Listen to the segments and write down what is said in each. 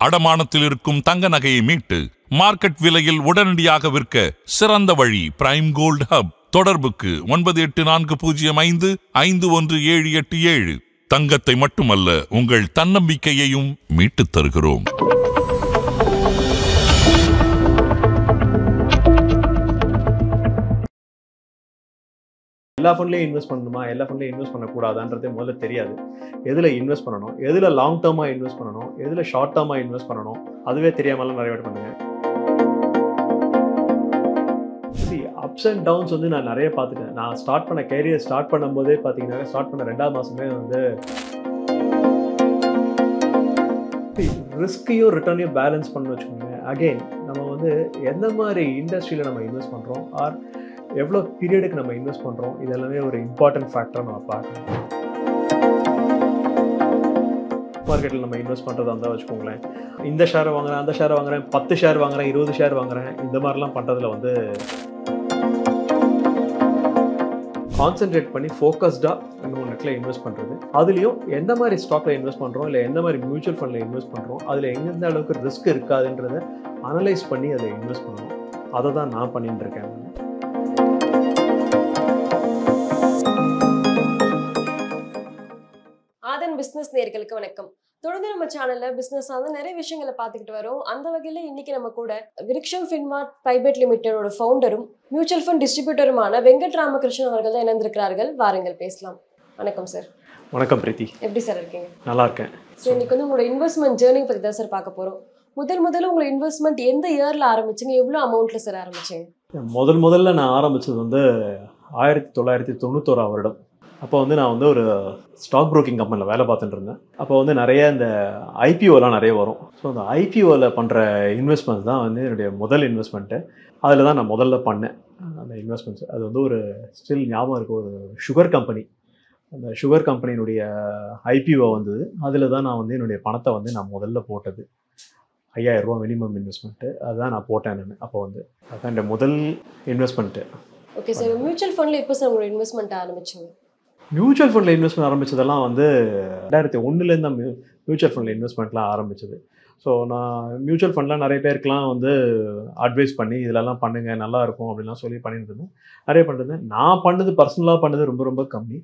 அடமானத்தில் இருக்கும் தங்க நகையை மீட்டு மார்க்கெட் விலையில் உடனடியாக விற்க சிறந்த வழி பிரைம் கோல்ட் ஹப். தொடர்புக்கு 9840551787. தங்கத்தை மட்டுமல்ல, உங்கள் தன்னம்பிக்கையையும் மீட்டுத் தருகிறோம். எல்லா ஃபண்ட்லேயும் இன்வெஸ்ட் பண்ணணுமா, எல்லா ஃபண்ட்லேயும் இன்வெஸ்ட் பண்ணக்கூடாதுன்றதே முதல்ல தெரியாது. எதில் இன்வெஸ்ட் பண்ணணும், எதில் லாங் டேர்மாக இன்வெஸ்ட் பண்ணணும், எதில் ஷார்ட் டேர்மாக இன்வெஸ்ட் பண்ணணும், அதுவே தெரியாமலாம் நிறைய பேர் பண்ணுங்க. அப்ஸ் அண்ட் டவுன்ஸ் வந்து நான் நிறைய பார்த்துட்டேன். நான் கேரியர் ஸ்டார்ட் பண்ணும்போதே பார்த்தீங்கன்னா, ஸ்டார்ட் பண்ண 2வது மாதமே வந்து ரிஸ்கையும் ரிட்டர்னையும் பேலன்ஸ் பண்ணு வச்சுக்கோங்க. அகெயின் நம்ம வந்து எந்த மாதிரி இண்டஸ்ட்ரியில் நம்ம இன்வெஸ்ட் பண்ணுறோம், ஆர் எவ்வளோ பீரியடுக்கு நம்ம இன்வெஸ்ட் பண்ணுறோம், இது எல்லாமே ஒரு இம்பார்ட்டன்ட் ஃபேக்டராக நம்ம பார்க்கணும். மார்க்கெட்டில் நம்ம இன்வெஸ்ட் பண்ணுறதா இருந்தால் வச்சுக்கோங்களேன், இந்த ஷேரை வாங்குறேன், அந்த ஷேரை வாங்குறேன், 10 ஷேர் வாங்குறேன், 20 ஷேர் வாங்குறேன், இந்த மாதிரிலாம் பண்ணுறதுல வந்து கான்சென்ட்ரேட் பண்ணி ஃபோக்கஸ்டாக இன்னொரு நெட்டில் இன்வெஸ்ட் பண்ணுறது. அதுலேயும் எந்த மாதிரி ஸ்டாக்கில் இன்வெஸ்ட் பண்ணுறோம், இல்லை எந்த மாதிரி மியூச்சுவல் ஃபண்டில் இன்வெஸ்ட் பண்ணுறோம், அதில் எந்த அளவுக்கு ரிஸ்க் இருக்காதுன்றதை அனலைஸ் பண்ணி அதில் இன்வெஸ்ட் பண்ணணும். அதை தான் நான் பண்ணிட்டு இருக்கேன். ஆதன் பிசினஸ் நேயர்களுக்கு வணக்கம். தொடர்ந்து நம்ம சேனல்ல பிசினஸ் வந்து நிறைய விஷயங்களை பார்த்துக்கிட்டு வரோம். அந்த வகையில இன்னைக்கு நம்ம கூட விருக்ஷம் ஃபின்மார்ட் பிரைவேட் லிமிடெடோட ஃபவுண்டரும் மியூச்சுவல் ஃபண்ட் டிஸ்ட்ரிபியூட்டருமான வெங்கட் ராமகிருஷ்ணன் அவர்கள் தான் இணைந்திருக்கிறார்கள். வாருங்கள் பேசலாம். வணக்கம் சார். வணக்கம் பிரீத்தி. எப்படி சார் இருக்கீங்க? நல்லா இருக்கேன். சார், இன்னைக்கு வந்து உங்களோட இன்வெஸ்ட்மெண்ட் ஜேர்னி பத்தி தான் சார் பார்க்க போறோம். முதல்ல உங்களோட இன்வெஸ்ட்மெண்ட் எந்த இயர்ல ஆரம்பிச்சீங்க, எவ்வளவு அமௌண்ட்ல சார் ஆரம்பிச்சீங்க? முதல்ல நான் ஆரம்பிச்சது வந்து 1991 வருடம். அப்போ வந்து நான் வந்து ஒரு ஸ்டாக் ப்ரோக்கிங் கம்பெனியில் வேலை பார்த்துட்டு இருந்தேன். அப்போ வந்து நிறைய இந்த ஐபிஓலாம் நிறைய வரும். ஸோ அந்த ஐபிஓவில் பண்ணுற இன்வெஸ்ட்மெண்ட்ஸ் தான் வந்து என்னுடைய முதல் இன்வெஸ்ட்மெண்ட்டு. அதில் தான் நான் முதல்ல பண்ணேன் அந்த இன்வெஸ்ட்மெண்ட்ஸ். அது வந்து ஒரு ஸ்டில் ஞாபகம் இருக்குது, ஒரு சுகர் கம்பெனி. அந்த சுகர் கம்பெனியினுடைய ஐபிஓ வந்தது. அதில் தான் நான் வந்து என்னுடைய பணத்தை வந்து நான் முதல்ல போட்டது. 5000 ரூபா மினிமம் இன்வெஸ்ட்மெண்ட்டு. அதுதான் நான் போட்டேன். நான் அப்போ வந்து அதுதான் என்னுடைய முதல் இன்வெஸ்ட்மெண்ட்டு. ஓகே சார், மியூச்சுவல் ஃபண்டில் எப்போ சார் உங்களோட இன்வெஸ்ட்மெண்ட் ஆரம்பிச்சிங்க? மியூச்சுவல் ஃபண்டில் இன்வெஸ்ட்மெண்ட் ஆரம்பித்ததெல்லாம் வந்து 2001 தான் மியூச்சுவல் ஃபண்டில் இன்வெஸ்ட்மெண்ட்லாம் ஆரம்பிச்சது. ஸோ நான் மியூச்சுவல் ஃபண்ட்லாம் நிறைய பேருக்குலாம் வந்து அட்வைஸ் பண்ணி இதிலெல்லாம் பண்ணுங்கள், நல்லாயிருக்கும் அப்படின்லாம் சொல்லி பண்ணிட்டு இருந்தேன். நிறைய பண்ணிருந்தேன். நான் பர்சனலாக பண்ணது ரொம்ப ரொம்ப கம்மி.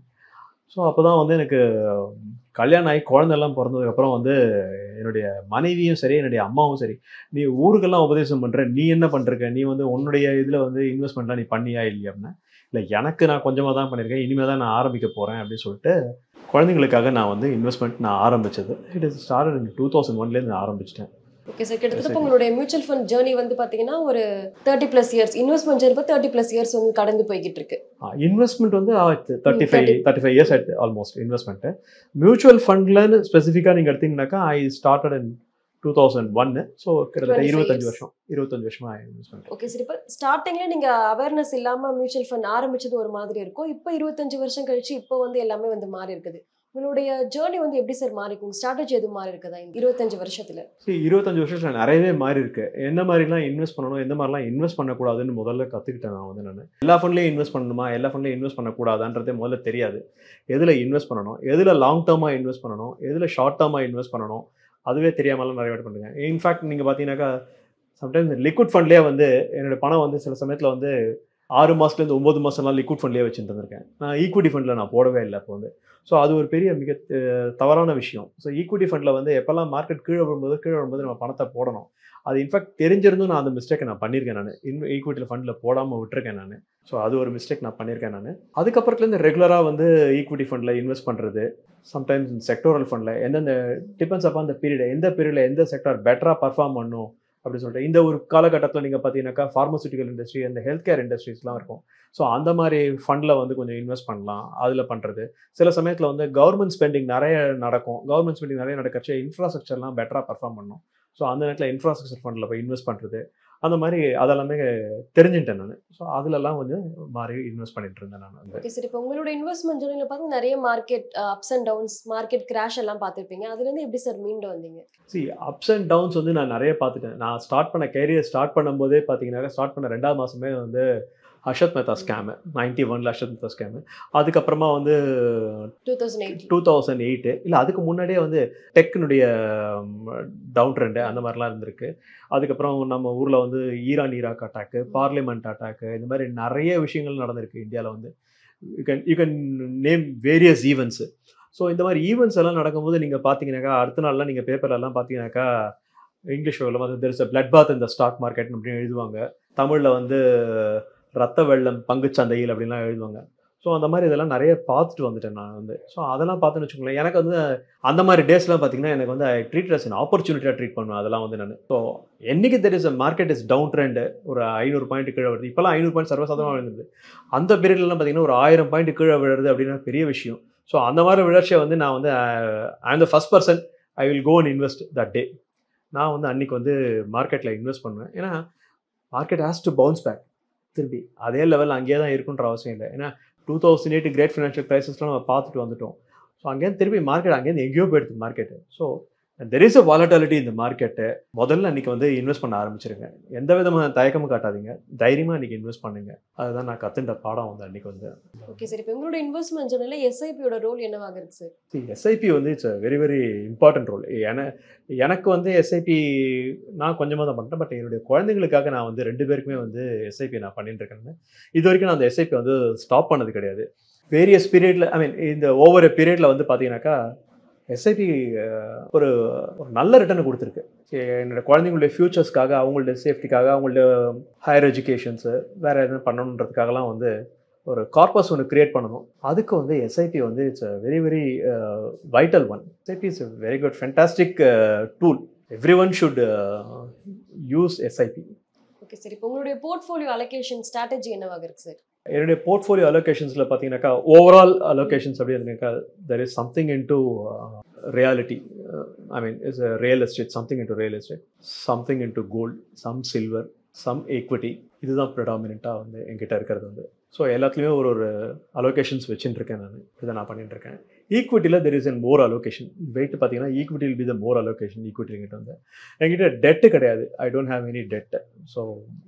ஸோ அப்போ தான் வந்து எனக்கு கல்யாணம் ஆகி குழந்தைலாம் பிறந்ததுக்கப்புறம் வந்து என்னுடைய மனைவியும் சரி, என்னுடைய அம்மாவும் சரி, நீ ஊருக்கெல்லாம் உபதேசம் பண்ணுற, நீ என்ன பண்ணுறக்க, நீ வந்து உன்னுடைய இதில் வந்து இன்வெஸ்ட்மெண்ட்லாம் நீ பண்ணியா இல்லையா அப்படின்னா, இல்லை எனக்கு நான் கொஞ்சமாக தான் பண்ணியிருக்கேன், இனிமேல் தான் நான் ஆரம்பிக்க போகிறேன் அப்படின்னு சொல்லிட்டு குழந்தைங்களுக்காக நான் வந்து இன்வெஸ்ட்மெண்ட் நான் ஆரம்பித்தது. இட் இஸ் ஸ்டார்டட் இன் 2001 நான் ஆரம்பிச்சிட்டேன். ஓகே சார், கிட்டத்தட்ட உங்களுடைய மியூச்சுவல் ஃபண்ட் ஜேர்னி வந்து பார்த்தீங்கன்னா ஒரு 30+ இயர்ஸ், இன்வெஸ்ட்மெண்ட் ஜேர்னி 30+ இயர்ஸ் வந்து கடந்து போய்கிட்டு இருக்கு. இன்வெஸ்ட்மெண்ட் வந்து 35 இயர்ஸ் ஆயிடுச்சு ஆல்மோஸ்ட் இன்வெஸ்ட்மெண்ட்டு. மியூச்சுவல் ஃபண்ட்லன்னு ஸ்பெசிஃபிக்காக நீங்கள் எடுத்தீங்கன்னாக்கா ஐ ஸ்டார்டட் இன் 2001. ஸோ கிட்டத்தட்ட 25 வருஷமாக இன்வெஸ்ட்மெண்ட். ஓகே சார், இப்போ ஸ்டார்டிங்கில் நீங்கள் அவேர்னஸ் இல்லாமல் மியூச்சுவல் ஃபண்ட் ஆரம்பிச்சது ஒரு மாதிரி இருக்கும். இப்போ 25 வருஷம் கழிச்சு இப்போ வந்து எல்லாமே வந்து மாறி இருக்குது. உங்களுடைய ஜேர்னி வந்து எப்படி சார் மாறி இருக்கும்? ஸ்ட்ராட்டஜி எதுவும் மாறி இருக்குதா 25 வருஷத்தில்? 25 வருஷத்தில் நிறையவே மாறி இருக்கு. எந்த மாதிரிலாம் இன்வெஸ்ட் பண்ணணும், எந்த மாதிரிலாம் இன்வெஸ்ட் பண்ணக்கூடாதுன்னு முதல்ல கற்றுக்கிட்டேன். நான் எல்லா ஃபண்ட்லேயும் இன்வெஸ்ட் பண்ணணுமா, எல்லா ஃபண்ட்லேயும் இன்வெஸ்ட் பண்ணக்கூடாதுன்றதே முதல்ல தெரியாது. எதில் இன்வெஸ்ட் பண்ணணும், எதில் லாங் டேர்மாக இன்வெஸ்ட் பண்ணணும், எதில் ஷார்ட் டேர்மாக இன்வெஸ்ட் பண்ணணும், அதுவே தெரியாமலாம் நிறைய பேர் பண்ணுங்க. இன்ஃபேக்ட் நீங்கள் பார்த்தீங்கன்னாக்கா சம்டைம்ஸ் லிக்விட் ஃபண்ட்லேயே வந்து என்னோடய பணம் வந்து சில சமயத்தில் வந்து 6 மாதத்துலேருந்து 9 மாதம்லாம் லிக்விட் ஃபண்ட்லேயே வச்சுட்டு இருந்திருக்கேன். நான் ஈக்விட்டி ஃபண்டில் நான் போடவே இல்லை அப்போ வந்து. ஸோ அது ஒரு பெரிய மிக தவறான விஷயம். ஸோ ஈக்விட்டி ஃபண்டில் வந்து எப்போல்லாம் மார்க்கெட் கீழே வரும்போது நம்ம பணத்தை போடணும். அது இன்ஃபேக்ட் தெரிஞ்சிருந்தும் நான் அந்த மிஸ்டேக்கை நான் பண்ணியிருக்கேன். நான் ஈக்விட்டி ஃபண்டில் போடாமல் விட்டுருக்கேன் நான். ஸோ அது ஒரு மிஸ்டேக் நான் பண்ணியிருக்கேன் நான். அதுக்கப்புறத்துலேருந்து ரெகுலராக வந்து ஈக்விட்டி ஃபண்டில் இன்வெஸ்ட் பண்ணுறது, சம்டைம்ஸ் செக்டோரல் ஃபண்டில் எந்தெந்த டிபெண்ட்ஸ் அப்போ அந்த பீரியட், எந்த பீரியடில் எந்த செக்டார் பெட்டராக பர்ஃபார்ம் பண்ணும் அப்படின்னு சொல்லிட்டு. இந்த ஒரு காலகட்டத்தில் நீங்கள் பார்த்தீங்கன்னாக்கா ஃபார்மசூட்டிக்கல் இண்டஸ்ட்ரி, அந்த ஹெல்த் கேர் இண்டஸ்ட்ரீஸ்லாம் இருக்கும். ஸோ அந்த மாதிரி ஃபண்டில் வந்து கொஞ்சம் இன்வெஸ்ட் பண்ணலாம். அதில் பண்ணுறது சில சமயத்தில் வந்து கவர்மெண்ட் ஸ்பெண்டிங் நிறைய நடக்கும். கவர்மெண்ட் ஸ்பெண்டிங் நிறைய நடக்கிறச்சு இன்ஃப்ராஸ்ட்ரக்சர்லாம் பெட்டராக பர்ஃபார்ம் பண்ணணும். ஸோ அந்த நேரத்தில் இன்ஃப்ராஸ்ட்ரக்சர் ஃபண்டில் போய் இன்வெஸ்ட் பண்ணுறது, அந்த மாதிரி அதெல்லாமே தெரிஞ்சுட்டேன் நான். ஸோ அதிலெல்லாம் கொஞ்சம் மாறி இன்வெஸ்ட் பண்ணிட்டு இருந்தேன் நான். ஓகே சார், இப்போ உங்களோட இன்வெஸ்ட்மெண்ட் ஜேர்னியில் பார்த்து நிறைய market ups and downs, market crash எல்லாம் பார்த்துருப்பீங்க. அதுலேருந்து எப்படி சார் மீண்டு வந்தீங்க? அப்ஸ் அண்ட் டவுன்ஸ் வந்து நான் நிறைய பார்த்துட்டேன். நான் கேரியர் ஸ்டார்ட் பண்ணும்போதே பார்த்தீங்கன்னா, ஸ்டார்ட் பண்ண 2வது மாதமே வந்து ஹர்ஷத் மேத்தா ஸ்கேமு 91 ஹர்ஷத் மேத்தா ஸ்கேமு. அதுக்கப்புறமா வந்து 2008 இல்லை அதுக்கு முன்னாடியே வந்து டெக்னுடைய டவுன் ட்ரெண்டு அந்த மாதிரிலாம் இருந்திருக்கு. அதுக்கப்புறம் நம்ம ஊரில் வந்து ஈராக் அட்டாக்கு, பார்லிமெண்ட் அட்டாக்கு, இந்த மாதிரி நிறைய விஷயங்கள் நடந்திருக்கு இந்தியாவில் வந்து. You can name various events. So இந்த மாதிரி ஈவெண்ட்ஸ் எல்லாம் நடக்கும்போது நீங்கள் பார்த்தீங்கன்னாக்கா அடுத்த நாள்லாம் நீங்கள் பேப்பர்லலாம் பார்த்தீங்கன்னாக்கா இங்கிலீஷ் வந்து தெர் இஸ் அ பிளட் பாத் இந்த ஸ்டாக் மார்க்கெட் அப்படின்னு எழுதுவாங்க. தமிழில் வந்து ரத்த வெள்ளம் பங்குச்சந்தையில் அப்படின்லாம் எழுதுவாங்க. ஸோ அந்த மாதிரி இதெல்லாம் நிறைய பார்த்துட்டு வந்துட்டேன் நான் வந்து. ஸோ அதெல்லாம் பார்த்துன்னு வச்சுக்கோங்களேன், எனக்கு வந்து அந்த மாதிரி டேஸ்லாம் பார்த்தீங்கன்னா எனக்கு வந்து ஐ ட்ரீட் அஸ் அன் ஆப்பர்ச்சுனிட்டியாக ட்ரீட் பண்ணுவேன் அதெல்லாம் வந்து நான். ஸோ என்னைக்கு there is a market is down trend, ஒரு 500 பாயிண்ட் கீழே வருது, இப்போலாம் 500 பாயிண்ட் சர்வசாதாரணமாக விழுந்துருது. அந்த பீரியட்லாம் பார்த்தீங்கன்னா ஒரு 1000 பாயிண்ட் கீழே விழுறது அப்படின்னா பெரிய விஷயம். ஸோ அந்த மாதிரி விழர்ச்சியை வந்து நான் வந்து I am the first person I will go and invest that day. நான் வந்து அன்றைக்கி வந்து மார்க்கெட்டில் இன்வெஸ்ட் பண்ணுவேன். ஏன்னா market has to bounce back. திரும்பி அதே லெவலில் அங்கேயே தான் இருக்குன்ற அவசியம் இல்லை. ஏன்னா 2008 கிரேட் ஃபினான்ஷியல் கிரைசிஸ்லாம் நம்ம பார்த்துட்டு வந்துட்டோம். ஸோ அங்கேருந்து திரும்பி மார்க்கெட் அங்கேருந்து எங்கேயோ போயிடுது market. So there is a volatility இந்த மார்க்கெட்டு. முதல்ல அன்றைக்கி வந்து இன்வெஸ்ட் பண்ண ஆரம்பிச்சிருங்க. எந்த விதமான தயக்கமும் காட்டாதீங்க, தைரியமாக அன்றைக்கி இன்வெஸ்ட் பண்ணுங்க. அதுதான் நான் கற்றுண்ட பாடம் வந்து அன்றைக்கி வந்து. ஓகே சார், இப்போ உங்களோட இன்வெஸ்ட்மெண்ட் ஜேர்னலில் எஸ்ஐபியோட ரோல் என்னவாக இருக்குது சார்? எஸ்ஐபி வந்து it's a very very important role. எனக்கு வந்து எஸ்ஐபி நான் கொஞ்சமாக தான் பண்ணுறேன். பட் என்னுடைய குழந்தைங்களுக்காக நான் வந்து 2 பேருக்குமே வந்து எஸ்ஐபி நான் பண்ணிட்டு இருக்கேன். இது வரைக்கும் நான் அந்த எஸ்ஐபி வந்து ஸ்டாப் பண்ணது கிடையாது. வேரியஸ் பீரியடில் ஐ மீன் இந்த ஒவ்வொரு பீரியடில் வந்து பார்த்தீங்கன்னாக்கா எஸ்ஐபி ஒரு நல்ல ரிட்டர்னை கொடுத்துருக்கு. என்னோட குழந்தைங்களுடைய ஃப்யூச்சர்ஸ்க்காக, அவங்களுடைய சேஃப்டிக்காக, அவங்களுடைய ஹையர் எஜுகேஷன்ஸு வேறு எதுவும் பண்ணணுன்றதுக்காகலாம் வந்து ஒரு கார்பஸ் ஒன்று க்ரியேட் பண்ணணும். அதுக்கு வந்து எஸ்ஐபி வந்து it's a very very vital one. SIP is a very good fantastic tool. Every one should use SIP. Okay sir, இப்போ உங்களுடைய போர்ட்ஃபோலியோ அலோகேஷன் ஸ்ட்ராட்டஜி என்னவாக இருக்குது சார்? என்னுடைய போர்ட்ஃபோலியோ அலோகேஷன்ஸில் பார்த்தீங்கன்னாக்கா ஓவரால் அலோகேஷன்ஸ் அப்படி இருந்தீங்கன்னாக்கா there is something into reality. I mean is a real estate, something into real estate, something into gold, some silver, some equity. இதுதான் ப்ரிடாமினெண்ட்டாக வந்து என்கிட்ட இருக்கிறது வந்து. ஸோ எல்லாத்துலேயுமே ஒரு அலோகேஷன்ஸ் வச்சுட்டுருக்கேன் நான். இதை நான் பண்ணிட்டுருக்கேன். ஈக்விட்டியில் there is an more allocation. Weight பார்த்தீங்கன்னா equity will be the more allocation. Equity என்கிட்ட வந்து என்கிட்ட டெட்டு கிடையாது. I don't have any debt. So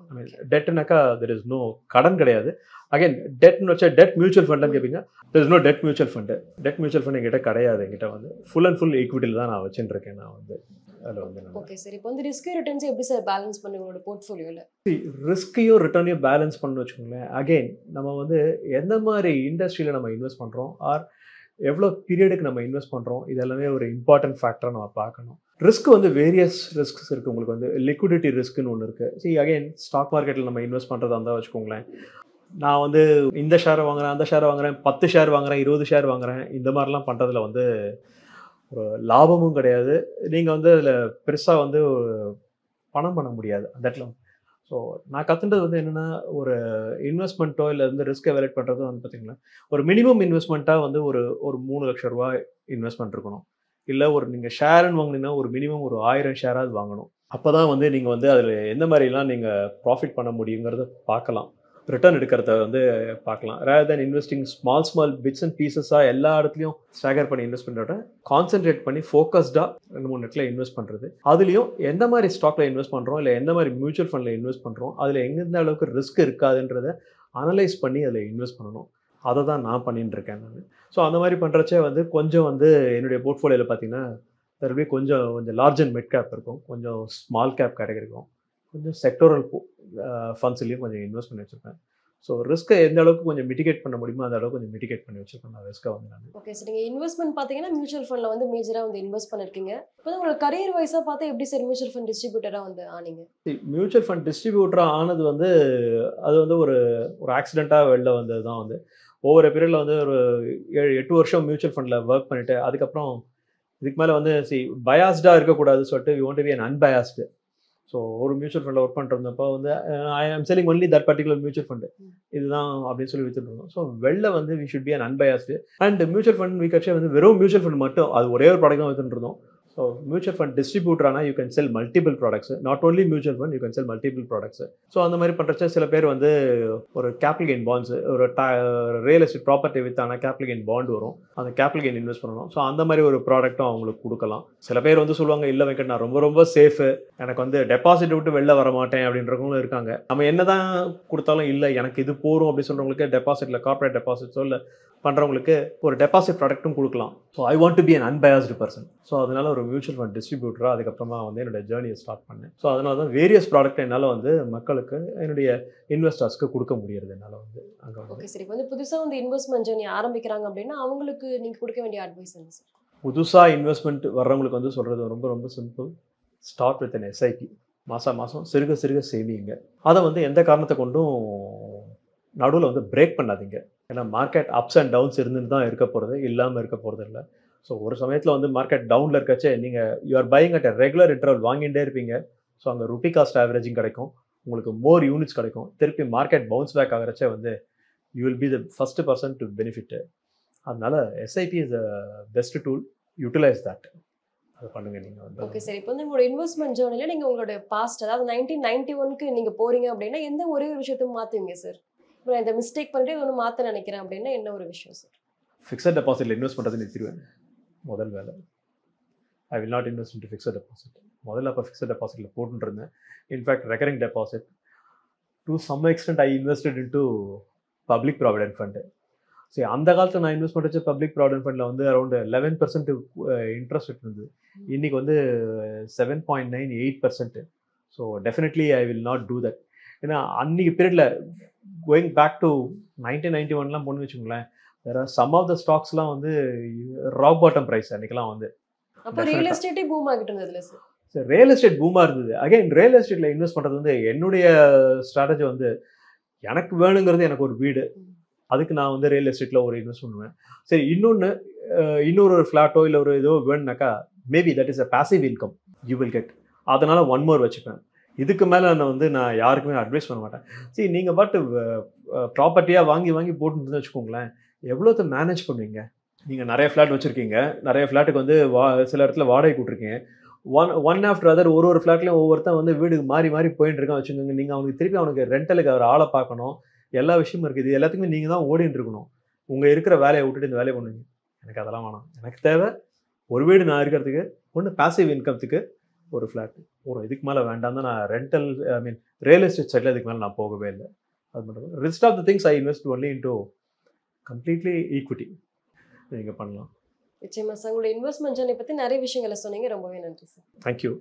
I mean டெட்டுனாக்கா தெர் இஸ் நோ கடன் கிடையாது. அகைன் டெட்னு வச்சா டெட் மியூச்சுவல் ஃபண்டுன்னு கேட்பீங்க. There is no debt mutual fund. Debt mutual fund என்கிட்ட கிடையாது. என்கிட்ட வந்து ஃபுல் அண்ட் ஃபுல் ஈக்விட்டியில் தான் நான் வச்சுட்டுருக்கேன் நான் வந்து. அதில் வந்து ஓகே சார், இப்போ வந்து ரிஸ்க் ரிட்டர்ன்ஸ் எப்படி சார் பேலன்ஸ் பண்ணி உங்களோட போர்ட்ஃபோலியோவில்? ரிஸ்கையும் ரிட்டர்னையும் பேலன்ஸ் பண்ணு வச்சுக்கோங்களேன். அகெயின் நம்ம வந்து எந்த மாதிரி இண்டஸ்ட்ரியில் நம்ம இன்வெஸ்ட் பண்ணுறோம், ஆர் எவ்வளோ பீரியடுக்கு நம்ம இன்வெஸ்ட் பண்ணுறோம், இதெல்லாமே ஒரு இம்பார்ட்டன்ட் ஃபேக்டராக நம்ம பார்க்கணும். ரிஸ்க் வந்து வேரியஸ் ரிஸ்க்ஸ் இருக்குது. உங்களுக்கு வந்து லிக்விடிட்டி ரிஸ்க்குன்னு ஒன்று இருக்குது. அகெயின் ஸ்டாக் மார்க்கெட்டில் நம்ம இன்வெஸ்ட் பண்ணுறதா இருந்தால் வச்சுக்கோங்களேன், நான் வந்து இந்த ஷேரை வாங்குறேன், அந்த ஷேரை வாங்குறேன், 10 ஷேர் வாங்குறேன், 20 ஷேர் வாங்குறேன், இந்த மாதிரிலாம் பண்ணுறதுல வந்து ஒரு லாபமும் கிடையாது. நீங்கள் வந்து அதில் பெருசாக வந்து பணம் பண்ண முடியாது அந்த இடத்துல. ஸோ நான் கற்றுன்றது வந்து என்னென்னா, ஒரு இன்வெஸ்ட்மெண்ட்டோ இல்லை வந்து ரிஸ்க் எவாலுவேட் பண்ணுறதோ வந்து பார்த்திங்கன்னா ஒரு மினிமம் இன்வெஸ்ட்மெண்ட்டாக வந்து ஒரு 3 லட்ச ரூபா இன்வெஸ்ட்மெண்ட் இருக்கணும். இல்லை ஒரு நீங்கள் ஷேருன்னு வாங்கினீங்கன்னா ஒரு மினிமம் ஒரு 1000 ஷேராவது வாங்கணும். அப்போ தான் வந்து நீங்கள் வந்து அதில் எந்த மாதிரிலாம் நீங்கள் ப்ராஃபிட் பண்ண முடியுங்கிறத பார்க்கலாம், ரிட்டர்ன் எடுக்கிறத வந்து பார்க்கலாம். Rather then investing small bits and பீசஸாக எல்லா இடத்துலையும் ஸ்டாகர் பண்ணி இன்வெஸ்ட் பண்ணுறத கான்சென்ட்ரேட் பண்ணி ஃபோக்கஸ்டாக 2-3 இடத்துல இன்வெஸ்ட் பண்ணுறது. அதுலேயும் எந்த மாதிரி ஸ்டாக்கில் இன்வெஸ்ட் பண்ணுறோம், இல்லை எந்த மாதிரி மியூச்சுவல் ஃபண்டில் இன்வெஸ்ட் பண்ணுறோம், அதில் எந்த அளவுக்கு ரிஸ்க் இருக்காதுன்றதை அனலைஸ் பண்ணி அதில் இன்வெஸ்ட் பண்ணணும். அதை தான் நான் பண்ணிட்டு இருக்கேன் நான். ஸோ அந்த மாதிரி பண்ணுறச்சே வந்து கொஞ்சம் வந்து என்னுடைய போர்ட்ஃபோலியோவில் பார்த்தீங்கன்னா தருபடி கொஞ்சம் லார்ஜ் அண்ட் மிட் கேப் இருக்கும், கொஞ்சம் ஸ்மால் கேப் கேட்டகரி இருக்கும், கொஞ்சம் செக்டோரல் ஃபண்ட்ஸ்லேயும் கொஞ்சம் இன்வெஸ்ட் பண்ணி வச்சுருப்பேன். ஸோ ரிஸ்க்கை எந்த அளவுக்கு கொஞ்சம் மிட்டிகேட் பண்ண முடியுமோ அந்த அளவுக்கு கொஞ்சம் மிட்டிகேட் பண்ணி வச்சுருக்கேன் நான் ரிஸ்க்கை வந்து நான். ஓகே சார், நீங்கள் இன்வெஸ்ட்மெண்ட் பார்த்தீங்கன்னா மியூச்சுவல் ஃபண்டில் வந்து மேஜராக வந்து இன்வெஸ்ட் பண்ணியிருக்கீங்க. இப்போ உங்களோட கரியர் வைஸாக பார்த்தா எப்படி சார் மியூச்சுவல் ஃபண்ட் டிஸ்ட்ரிபியூட்டராக வந்து ஆனீங்க? மியூச்சுவல் ஃபண்ட் டிஸ்ட்ரிபியூட்டராக ஆனது வந்து அது வந்து ஒரு ஆக்சிடெண்ட்டாக வெளில வந்தது தான் வந்து. ஒவ்வொரு பீரியடில் வந்து ஒரு 7-8 வருஷம் மியூச்சுவல் ஃபண்டில் ஒர்க் பண்ணிவிட்டு அதுக்கப்புறம் இதுக்கு மேலே வந்து பயாஸ்டாக இருக்கக்கூடாதுன்னு சொல்லிட்டு we want to be an unbiased. So ஒரு மியூச்சுவல் ஃபண்டில் ஒர்க் பண்ணிருந்தப்போ வந்து I am selling only that particular mutual fund இதுதான் அப்படின்னு சொல்லி வித்துட்டு இருந்தோம். ஸோ வெளில வந்து we should be an unbiased. And mutual fund வீக்கட்சே வந்து வெறும் மியூச்சுவல் ஃபண்ட் மட்டும் அது ஒரே ஒரு ப்ராடக்ட் தான் வித்துட்டு இருந்தோம். ஸோ மியூச்சுவல் ஃபண்ட் டிஸ்ட்ரிபியூட்டரானா you can sell multiple products, not only mutual fund, you can sell multiple products. So அந்த மாதிரி பண்ணுறச்ச சில பேர் வந்து ஒரு கேபிட்டல் கெயின் பாண்ட்ஸ், ஒரு ரியல் எஸ்டேட் ப்ராப்பர்ட்டி வித்தான கேபிட்டல் கெயின் பாண்ட் வரும், அந்த கேபிட்டல் கெயின் இன்வெஸ்ட் பண்ணணும். ஸோ அந்த மாதிரி ஒரு ப்ராடக்ட்டும் அவங்களுக்கு கொடுக்கலாம். சில பேர் வந்து சொல்லுவாங்க, இல்லை வெங்கட் நான் ரொம்ப ரொம்ப சேஃபு, எனக்கு வந்து டெபாசிட் விட்டு வெளில வர மாட்டேன் அப்படின்றவங்களும் இருக்காங்க. நம்ம என்ன தான் கொடுத்தாலும் இல்லை எனக்கு இது போகும் அப்படின்னு சொல்கிறவங்களுக்கு டெபாசிட்டில் கார்பரேட் டெபாசிட்ஸோ இல்லை பண்ணுறவங்களுக்கு ஒரு டெபாசிட் ப்ராடக்ட்டும் கொடுக்கலாம். So I want to be an unbiased person. So அதனால ஒரு மியூச்சுவல் ஃபண்ட் டிஸ்ட்ரிபியூட்டராக அதுக்கப்புறமா வந்து என்னோட ஜேர்னியை ஸ்டார்ட் பண்ணேன். ஸோ அதனால தான் வேரியஸ் ப்ராடக்ட் என்னால் வந்து மக்களுக்கு என்னுடைய இன்வெஸ்டர்ஸ்க்கு கொடுக்க முடியாது என்னால் வந்து அங்கே வந்து. ஓகே சார், இப்போ வந்து புதுசாக வந்து இன்வெஸ்ட்மெண்ட் ஜேர்னி ஆரம்பிக்கிறாங்க அப்படின்னா அவங்களுக்கு நீங்கள் கொடுக்க வேண்டிய அட்வைஸ் என்ன சார்? புதுசாக இன்வெஸ்ட்மெண்ட் வர்றவங்களுக்கு வந்து சொல்கிறது ரொம்ப ரொம்ப simple. Start with an SIP. மாதம் சிறுக சிறுக சேவிங்க. அதை வந்து எந்த காரணத்தை கொண்டும் நடுவில் வந்து பிரேக் பண்ணாதீங்க. ஏன்னா மார்க்கெட் அப்ஸ் அண்ட் டவுன்ஸ் இருந்துட்டு தான் இருக்க போகிறது, இல்லாமல் இருக்க போகிறது இல்லை. ஸோ ஒரு சமயத்தில் வந்து மார்க்கெட் டவுனில் இருக்கச்சே நீங்கள் you are buying at a regular interval வாங்கிட்டே இருப்பீங்க. ஸோ அங்கே ருபி காஸ்ட் ஆவரேஜிங் கிடைக்கும், உங்களுக்கு மோர் யூனிட்ஸ் கிடைக்கும். திருப்பி மார்க்கெட் பவுன்ஸ் பேக் ஆகிறச்சே வந்து you will be the first person to benefit. அதனால SIP is the best tool, utilise that. அதை பண்ணுங்க நீங்கள் வந்து. ஓகே சார், இப்போ வந்து உங்களோட இன்வெஸ்ட்மெண்ட் ஜேர்னியில் நீங்கள் உங்களோட பாஸ்ட், அதாவது 1991க்கு நீங்கள் போகிறீங்க அப்படின்னா எந்த ஒரே ஒரு விஷயத்தையும் மாற்றுவீங்க சார்? இப்போ நான் இந்த மிஸ்டேக் பண்ணிட்டு இது ஒன்று மாற்ற நினைக்கிறேன் அப்படின்னா என்ன ஒரு விஷயம் சார்? ஃபிக்ஸட் டெபாசிட்டில் இன்வெஸ்ட் பண்ணுறது நிறுத்திடுவேன். முதல் வேலை, I will not invest into fixed deposit. முதல்ல அப்போ ஃபிக்ஸட் டெபாசிட்டில் போட்டுருந்தேன். In fact recurring deposit to some extent I invested into public provident fund. சரி, அந்த காலத்தில் நான் இன்வெஸ்ட் பண்ணுறது பப்ளிக் ப்ராவிடென்ட் ஃபண்டில் வந்து அரௌண்ட் 11% இன்ட்ரெஸ்ட் இருந்தது. இன்றைக்கி வந்து 7.98%. So definitely I will not do that. ஏன்னா அன்றைக்கி பீரியடில் கோயிங் பேக் டு 1991 போன்னு வச்சுக்கோங்களேன், வேறு சம் ஆஃப் த ஸ்டாக்ஸ்லாம் வந்து ராக் பாட்டம் ப்ரைஸ் அன்றைக்கெலாம் வந்து. அப்போ ரியல் எஸ்டேட்டே பூம் ஆகிட்டு இருந்ததுல சார்? சார் ரியல் எஸ்டேட் பூமாக இருந்தது. அகைன் ரியல் எஸ்டேட்டில் இன்வெஸ்ட் பண்ணுறது வந்து என்னுடைய ஸ்ட்ராட்டஜி வந்து எனக்கு வேணுங்கிறது எனக்கு ஒரு வீடு, அதுக்கு நான் வந்து ரியல் எஸ்டேட்டில் ஒரு இன்வெஸ்ட் பண்ணுவேன். சரி, இன்னொரு ஃப்ளாட்டோ இல்லை ஒரு ஏதோ வேணுனாக்கா maybe that is a passive income you will get. அதனால் 1 more வச்சுப்பேன். இதுக்கு மேலே நான் யாருக்குமே அட்வைஸ் பண்ண மாட்டேன். சரி, நீங்கள் பாட்டு ப்ராப்பர்ட்டியாக வாங்கி போட்டுன்னு வச்சுக்கோங்களேன், எவ்வளோத்தை மேனேஜ் பண்ணுவீங்க? நீங்கள் நிறைய ஃப்ளாட் வச்சுருக்கீங்க, நிறைய ஃப்ளாட்டுக்கு வந்து சில இடத்துல வாடகை கூட்டிருக்கீங்க. ஒன் ஆஃப்டர் அதர் ஒரு ஃப்ளாட்லேயும் ஒவ்வொருத்தன் வந்து வீடு மாறி போயிட்டு இருக்கான் வச்சுக்கோங்க. நீங்கள் அவனுக்கு திருப்பி அவனுக்கு ரெண்டலுக்கு அவர் ஆளை பார்க்கணும், எல்லா விஷயமும் இருக்குது. இது எல்லாத்துக்குமே நீங்கள் தான் ஓடிட்டு இருக்கணும். உங்கள் இருக்கிற வேலையை விட்டுட்டு இந்த வேலையை பண்ணுவீங்க. எனக்கு அதெல்லாம் வேணாம். எனக்கு தேவை ஒரு வீடு, நான் இருக்கிறதுக்கு ஒன்று பாசிவ் இன்கம்த்துக்கு ஒரு ஃப்ளாட், ஒரு இதுக்கு மேலே வேண்டாம் தான். நான் ரியல் எஸ்டேட் சைடில் இதுக்கு மேலே நான் போகவே இல்லை. அது மட்டும் rest of the things I invest only into completely equity. நீங்கள் பண்ணலாம். நிச்சயமா சார், உங்களோட இன்வெஸ்ட்மெண்ட் ஜேர்னி பற்றி நிறைய விஷயங்களை சொன்னீங்க. ரொம்பவே நன்றி சார். தேங்க்யூ.